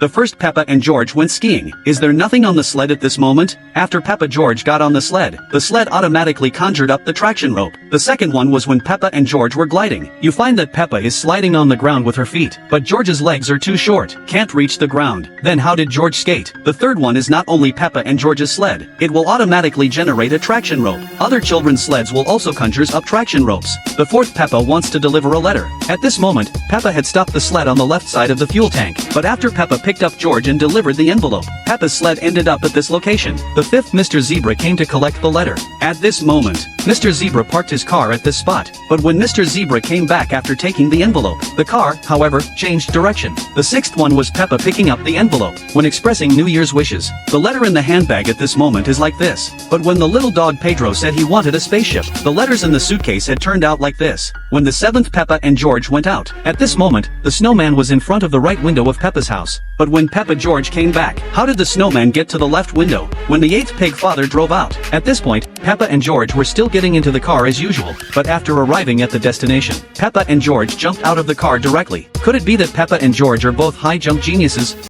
The first Peppa and George went skiing. Is there nothing on the sled at this moment? After Peppa George got on the sled automatically conjured up the traction rope. The second one was when Peppa and George were gliding. You find that Peppa is sliding on the ground with her feet, but George's legs are too short, can't reach the ground. Then how did George skate? The third one is not only Peppa and George's sled, it will automatically generate a traction rope. Other children's sleds will also conjures up traction ropes. The fourth Peppa wants to deliver a letter. At this moment, Peppa had stopped the sled on the left side of the fuel tank, but after Peppa picked up George and delivered the envelope, Peppa's sled ended up at this location. The fifth Mr. Zebra came to collect the letter. At this moment, Mr. Zebra parked his car at this spot, but when Mr. Zebra came back after taking the envelope, the car, however, changed direction. The sixth one was Peppa picking up the envelope. When expressing New Year's wishes, the letter in the handbag at this moment is like this. But when the little dog Pedro said he wanted a spaceship, the letters in the suitcase had turned out like this. When the seventh Peppa and George went out, at this moment, the snowman was in front of the right window of Peppa's house. But when Peppa George came back, how did the snowman get to the left window? When the eighth pig father drove out. At this point, Peppa and George were still getting into the car as usual, but after arriving at the destination, Peppa and George jumped out of the car directly. Could it be that Peppa and George are both high jump geniuses?